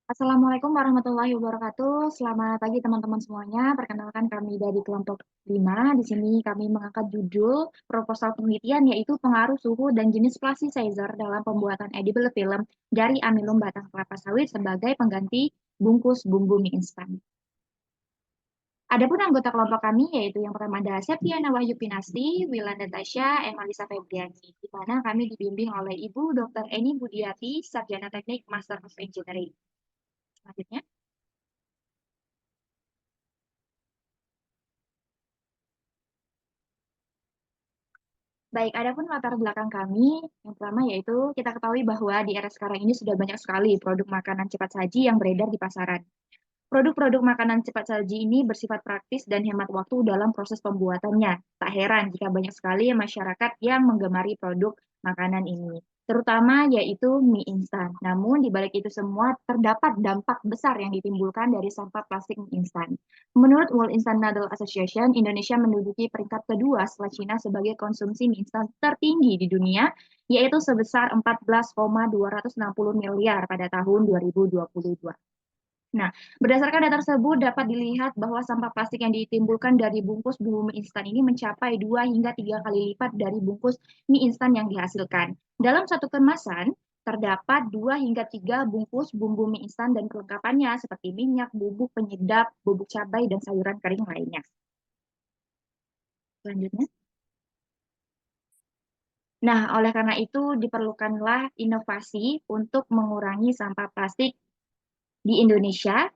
Assalamualaikum warahmatullahi wabarakatuh. Selamat pagi teman-teman semuanya. Perkenalkan kami dari kelompok 5. Di sini kami mengangkat judul proposal penelitian yaitu pengaruh suhu dan jenis plasticizer dalam pembuatan edible film dari amilum batang kelapa sawit sebagai pengganti bungkus bumbu mie instan. Adapun anggota kelompok kami yaitu yang pertama ada Septiana Wahyu Pinasti, Wilanda Tasya, Emalisa Febriani, di mana kami dibimbing oleh Ibu Dr. Eni Budiati, Sarjana Teknik Master of Engineering. Selanjutnya. Baik, adapun latar belakang kami, yang pertama yaitu kita ketahui bahwa di era sekarang ini sudah banyak sekali produk makanan cepat saji yang beredar di pasaran. Produk-produk makanan cepat saji ini bersifat praktis dan hemat waktu dalam proses pembuatannya. Tak heran jika banyak sekali masyarakat yang menggemari produk makanan ini, terutama yaitu mie instan. Namun di balik itu semua terdapat dampak besar yang ditimbulkan dari sampah plastik mie instan. Menurut World Instant Noodle Association, Indonesia menduduki peringkat kedua setelah Cina sebagai konsumsi mie instan tertinggi di dunia, yaitu sebesar 14,260 miliar pada tahun 2022. Nah, berdasarkan data tersebut dapat dilihat bahwa sampah plastik yang ditimbulkan dari bungkus bumbu mie instan ini mencapai 2 hingga 3 kali lipat dari bungkus mie instan yang dihasilkan. Dalam satu kemasan, terdapat 2 hingga 3 bungkus bumbu mie instan dan kelengkapannya seperti minyak, bubuk penyedap, bubuk cabai, dan sayuran kering lainnya. Selanjutnya. Nah, oleh karena itu diperlukanlah inovasi untuk mengurangi sampah plastik di Indonesia,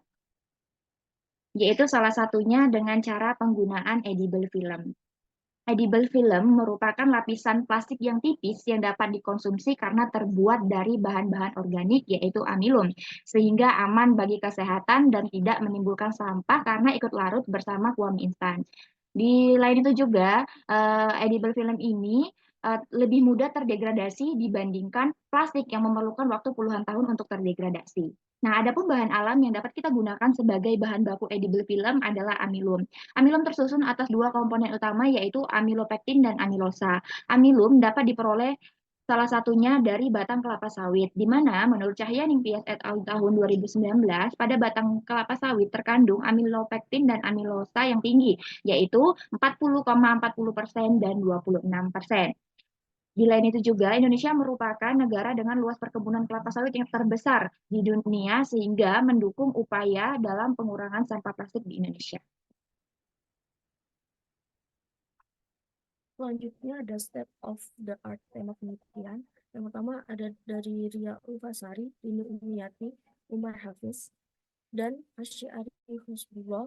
yaitu salah satunya dengan cara penggunaan edible film. Edible film merupakan lapisan plastik yang tipis yang dapat dikonsumsi karena terbuat dari bahan-bahan organik, yaitu amilum, sehingga aman bagi kesehatan dan tidak menimbulkan sampah karena ikut larut bersama kuah mie instan. Di lain itu juga, edible film ini lebih mudah terdegradasi dibandingkan plastik yang memerlukan waktu puluhan tahun untuk terdegradasi. Nah, adapun bahan alam yang dapat kita gunakan sebagai bahan baku edible film adalah amilum. Amilum tersusun atas dua komponen utama yaitu amilopektin dan amilosa. Amilum dapat diperoleh salah satunya dari batang kelapa sawit, di mana menurut Cahya Ningtyas et al. Tahun 2019, pada batang kelapa sawit terkandung amilopektin dan amilosa yang tinggi, yaitu 40,40% dan 26%. Di lain itu juga, Indonesia merupakan negara dengan luas perkebunan kelapa sawit yang terbesar di dunia sehingga mendukung upaya dalam pengurangan sampah plastik di Indonesia. Selanjutnya ada step of the art tema penelitian. Yang pertama ada dari Ria Ulfasari, Rini Umiyati, Umar Hafiz, dan Asyari Husbullah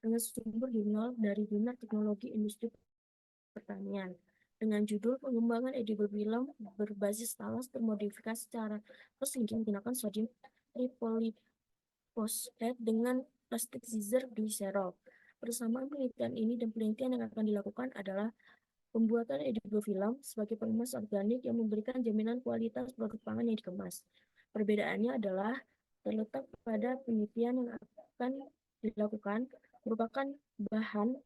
dengan sumber jurnal dari Bina Teknologi Industri Pertanian dengan judul pengembangan edible film berbasis talas termodifikasi secara persingking menggunakan sodium tripolyphosphate dengan plasticizer glycerol. Persamaan penelitian ini dan penelitian yang akan dilakukan adalah pembuatan edible film sebagai pengemas organik yang memberikan jaminan kualitas produk pangan yang dikemas. Perbedaannya adalah terletak pada penelitian yang akan dilakukan merupakan bahan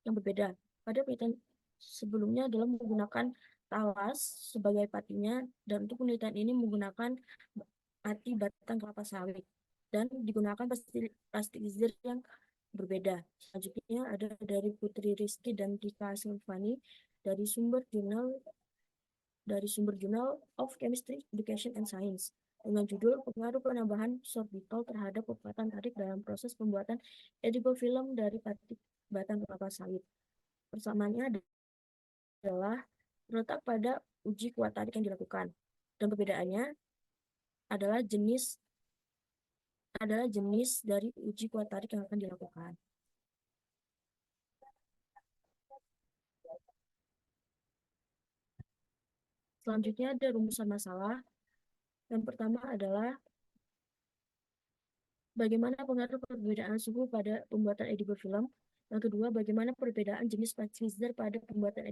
yang berbeda. Pada penelitian sebelumnya adalah menggunakan talas sebagai patinya, dan untuk penelitian ini menggunakan pati batang kelapa sawit dan digunakan plasticizer yang berbeda. Selanjutnya ada dari Putri Rizky dan Tika Silvani dari sumber jurnal of Chemistry, Education and Science dengan judul pengaruh penambahan sorbitol terhadap kekuatan tarik dalam proses pembuatan edible film dari pati batang kelapa sawit. Persamaannya adalah terletak pada uji kuat tarik yang dilakukan, dan perbedaannya adalah jenis dari uji kuat tarik yang akan dilakukan. Selanjutnya ada rumusan masalah. Yang pertama adalah bagaimana pengaruh perbedaan suhu pada pembuatan edible film. Yang kedua, bagaimana perbedaan jenis plasticizer pada pembuatan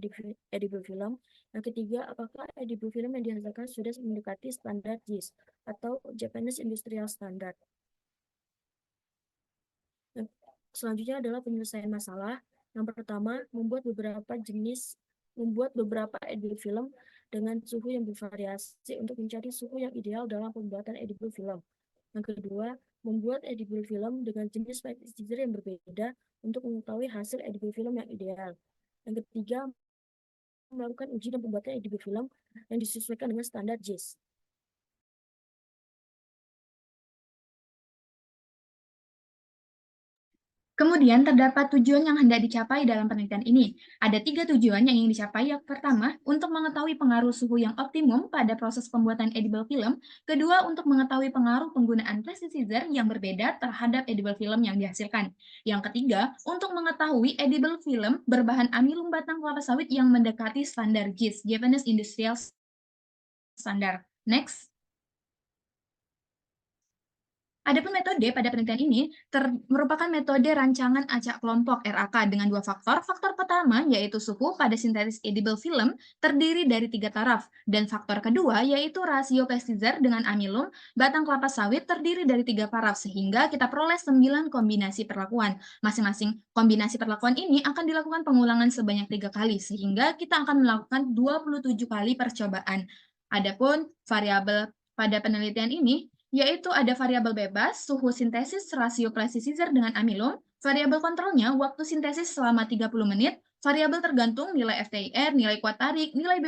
edible film. Yang ketiga, apakah edible film yang dihasilkan sudah mendekati standar JIS atau Japanese Industrial Standard. Selanjutnya adalah penyelesaian masalah. Yang pertama, membuat beberapa edible film dengan suhu yang bervariasi untuk mencari suhu yang ideal dalam pembuatan edible film. Yang kedua, membuat edible film dengan jenis pesticide yang berbeda untuk mengetahui hasil edible film yang ideal. Yang ketiga, melakukan uji dan pembuatan edible film yang disesuaikan dengan standar JIS. Kemudian terdapat tujuan yang hendak dicapai dalam penelitian ini. Ada 3 tujuan yang ingin dicapai. Yang pertama, untuk mengetahui pengaruh suhu yang optimum pada proses pembuatan edible film. Kedua, untuk mengetahui pengaruh penggunaan pestisida yang berbeda terhadap edible film yang dihasilkan. Yang ketiga, untuk mengetahui edible film berbahan amilum batang kelapa sawit yang mendekati standar JIS, Japanese Industrial Standard. Next. Adapun metode pada penelitian ini merupakan metode rancangan acak kelompok RAK dengan 2 faktor. Faktor pertama yaitu suhu pada sintesis edible film terdiri dari 3 taraf. Dan faktor kedua yaitu rasio pestisida dengan amilum batang kelapa sawit terdiri dari 3 paraf. Sehingga kita peroleh 9 kombinasi perlakuan. Masing-masing kombinasi perlakuan ini akan dilakukan pengulangan sebanyak 3 kali. Sehingga kita akan melakukan 27 kali percobaan. Adapun variabel pada penelitian ini yaitu ada variabel bebas, suhu sintesis, rasio pestisida dengan amilum, variabel kontrolnya waktu sintesis selama 30 menit, variabel tergantung nilai FTIR, nilai kuat tarik, nilai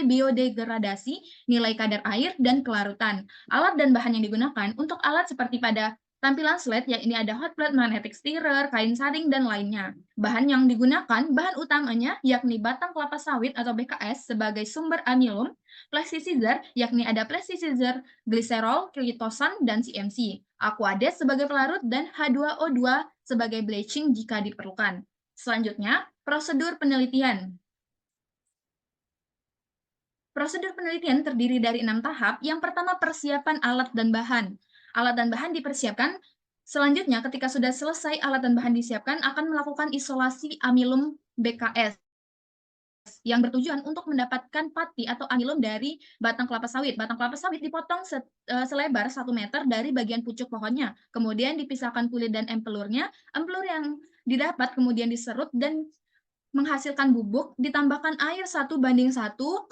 biodegradasi, nilai kadar air, dan kelarutan. Alat dan bahan yang digunakan untuk alat seperti pada tampilan slide, yakni ada hot plate, magnetic stirrer, kain saring, dan lainnya. Bahan yang digunakan, bahan utamanya yakni batang kelapa sawit atau BKS sebagai sumber amilum, pestisida yakni ada pestisida gliserol, kritosan, dan CMC. Aquades sebagai pelarut dan H2O2 sebagai bleaching jika diperlukan. Selanjutnya, prosedur penelitian. Prosedur penelitian terdiri dari 6 tahap. Yang pertama, persiapan alat dan bahan. Alat dan bahan dipersiapkan. Selanjutnya, ketika sudah selesai alat dan bahan disiapkan, akan melakukan isolasi amilum BKS yang bertujuan untuk mendapatkan pati atau amilum dari batang kelapa sawit. Batang kelapa sawit dipotong selebar 1 meter dari bagian pucuk pohonnya. Kemudian dipisahkan kulit dan empelurnya. Empelur yang didapat kemudian diserut dan menghasilkan bubuk, ditambahkan air 1:1,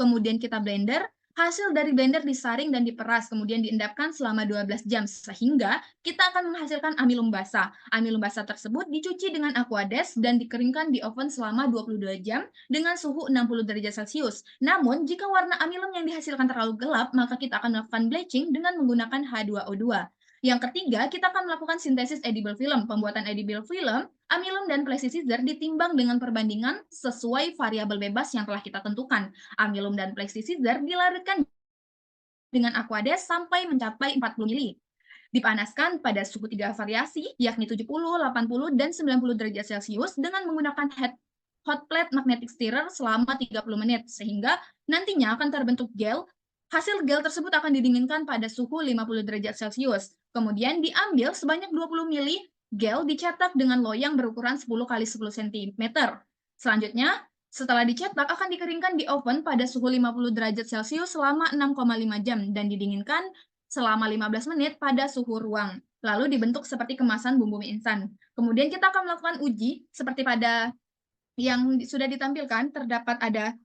kemudian kita blender. Hasil dari blender disaring dan diperas, kemudian diendapkan selama 12 jam, sehingga kita akan menghasilkan amilum basah. Amilum basah tersebut dicuci dengan aquades dan dikeringkan di oven selama 22 jam dengan suhu 60 derajat Celcius. Namun, jika warna amilum yang dihasilkan terlalu gelap, maka kita akan melakukan bleaching dengan menggunakan H2O2. Yang ketiga, kita akan melakukan sintesis edible film. Pembuatan edible film, amilum dan pestisida ditimbang dengan perbandingan sesuai variabel bebas yang telah kita tentukan. Amilum dan pestisida dilarutkan dengan aquades sampai mencapai 40 mili. Dipanaskan pada suhu 3 variasi, yakni 70, 80, dan 90 derajat Celcius dengan menggunakan hot plate magnetic stirrer selama 30 menit, sehingga nantinya akan terbentuk gel. Hasil gel tersebut akan didinginkan pada suhu 50 derajat Celcius. Kemudian diambil sebanyak 20 mili gel dicetak dengan loyang berukuran 10 x 10 cm. Selanjutnya, setelah dicetak akan dikeringkan di oven pada suhu 50 derajat Celcius selama 6,5 jam dan didinginkan selama 15 menit pada suhu ruang. Lalu dibentuk seperti kemasan bumbu mie instan. Kemudian kita akan melakukan uji seperti pada yang sudah ditampilkan, terdapat ada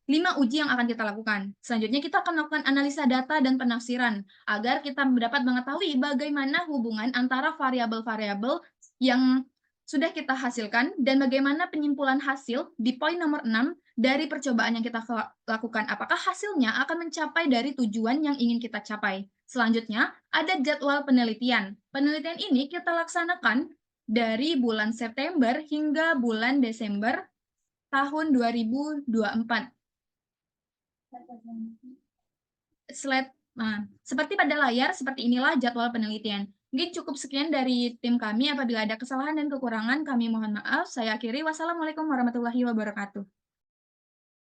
5 uji yang akan kita lakukan. Selanjutnya kita akan melakukan analisa data dan penafsiran agar kita dapat mengetahui bagaimana hubungan antara variabel-variabel yang sudah kita hasilkan dan bagaimana penyimpulan hasil di poin nomor 6 dari percobaan yang kita lakukan. Apakah hasilnya akan mencapai dari tujuan yang ingin kita capai. Selanjutnya, ada jadwal penelitian. Penelitian ini kita laksanakan dari bulan September hingga bulan Desember tahun 2024. Slide. Nah, seperti pada layar, seperti inilah jadwal penelitian. Mungkin cukup sekian dari tim kami. Apabila ada kesalahan dan kekurangan, kami mohon maaf. Saya akhiri. Wassalamualaikum warahmatullahi wabarakatuh.